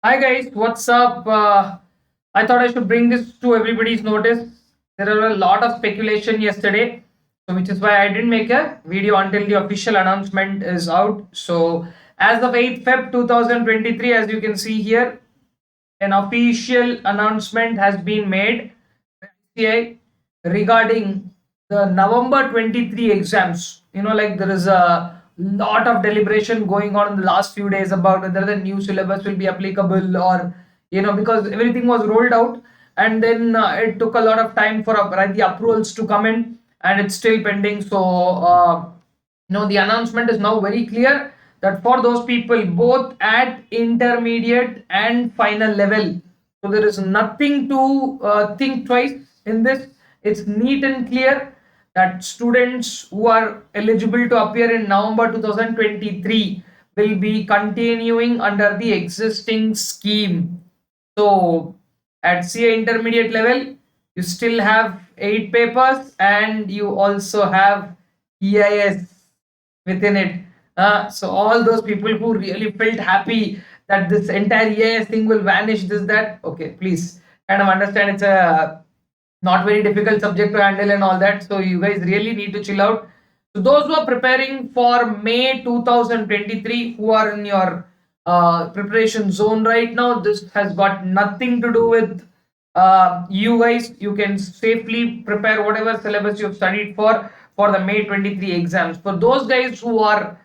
Hi guys, what's up? I thought I should bring this to everybody's notice. There are a lot of speculation yesterday, so which is why I didn't make a video until the official announcement is out. So, as of 8th Feb 2023, as you can see here, an official announcement has been made by ICI regarding the November 23 exams. Like there is a lot of deliberation going on in the last few days about whether the new syllabus will be applicable or, because everything was rolled out and then it took a lot of time for the approvals to come in and it's still pending. So, the announcement is now very clear that for those people both at intermediate and final level, so there is nothing to think twice in this. It's neat and clear that students who are eligible to appear in November 2023 will be continuing under the existing scheme. So at CA intermediate level, you still have 8 papers and you also have EIS within it. So all those people who really felt happy that this entire EIS thing will vanish, this, that, okay, please kind of understand it's a not very difficult subject to handle and all that. So you guys really need to chill out. So those who are preparing for May 2023, who are in your preparation zone right now, this has got nothing to do with you guys. You can safely prepare whatever syllabus you've studied for the May 23 exams. For those guys who are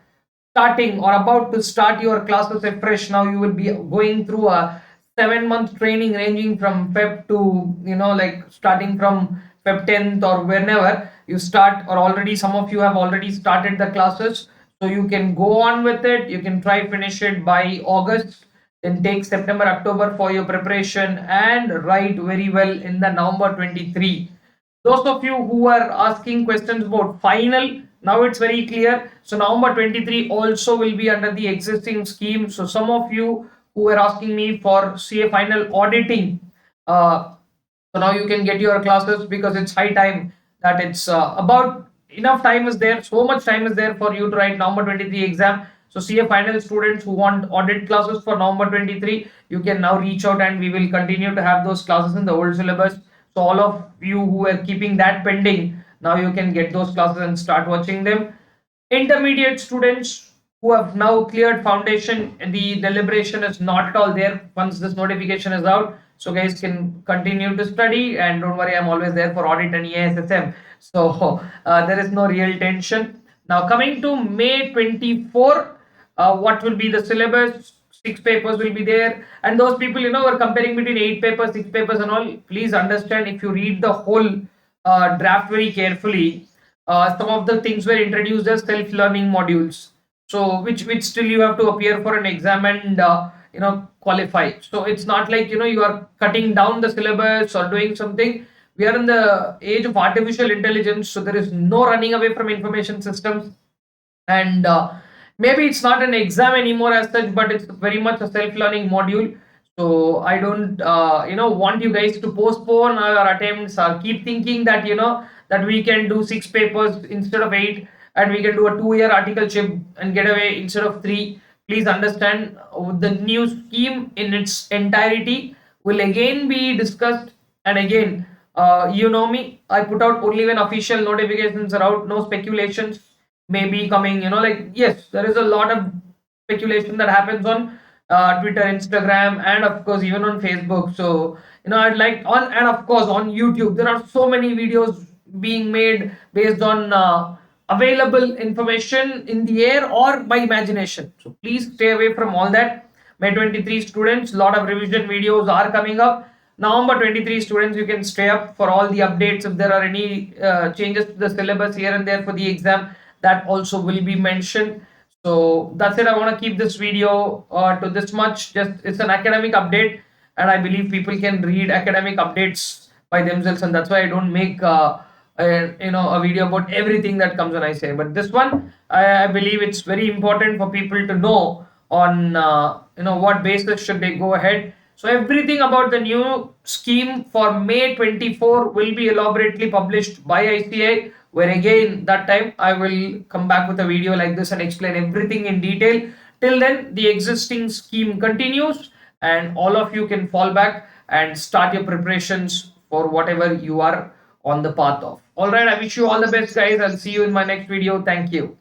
starting or about to start your classes afresh, now you will be going through a 7 month training ranging from Feb to, like starting from Feb 10th or whenever you start, or already some of you have already started the classes. So you can go on with it. You can try finish it by August, then take September, October for your preparation and write very well in the November 23. Those of you who are asking questions about final, now it's very clear. So November 23 also will be under the existing scheme. So some of you who were asking me for CA final auditing, so now you can get your classes because it's high time that it's about enough time is there. So much time is there for you to write November 23 exam. So CA final students who want audit classes for November 23, you can now reach out and we will continue to have those classes in the old syllabus. So all of you who are keeping that pending, now you can get those classes and start watching them. Intermediate students who have now cleared foundation, the deliberation is not at all there once this notification is out. So guys can continue to study and don't worry, I'm always there for audit and EASSM. So there is no real tension. Now coming to May 24, what will be the syllabus? 6 papers will be there, and those people were comparing between 8 papers, 6 papers and all. Please understand, if you read the whole draft very carefully, some of the things were introduced as self-learning modules, so which still you have to appear for an exam and qualify. So it's not like you are cutting down the syllabus or doing something. We are in the age of artificial intelligence, so there is no running away from information systems. And maybe it's not an exam anymore as such, but it's very much a self-learning module. So I don't want you guys to postpone our attempts or keep thinking that that we can do 6 papers instead of 8, and we can do a 2 year article chip and get away instead of 3. Please understand, the new scheme in its entirety will again be discussed. And again, you know me, I put out only when official notifications are out. No speculations may be coming. Like, yes, there is a lot of speculation that happens on Twitter, Instagram, and of course even on Facebook. So I'd like on, and of course on YouTube there are so many videos being made based on available information in the air or by imagination. So please stay away from all that. May 23 students, lot of revision videos are coming up. November 23 students, you can stay up for all the updates. If there are any changes to the syllabus here and there for the exam, that also will be mentioned. So that's it. I want to keep this video to this much. Just it's an academic update, and I believe people can read academic updates by themselves, and that's why I don't make a video about everything that comes when I say. But this one, I believe it's very important for people to know on what basis should they go ahead. So everything about the new scheme for May 24 will be elaborately published by ICI, where again that time I will come back with a video like this and explain everything in detail. Till then, the existing scheme continues, and all of you can fall back and start your preparations for whatever you are on the path of. All right, I wish you all the best, guys. I'll see you in my next video. Thank you.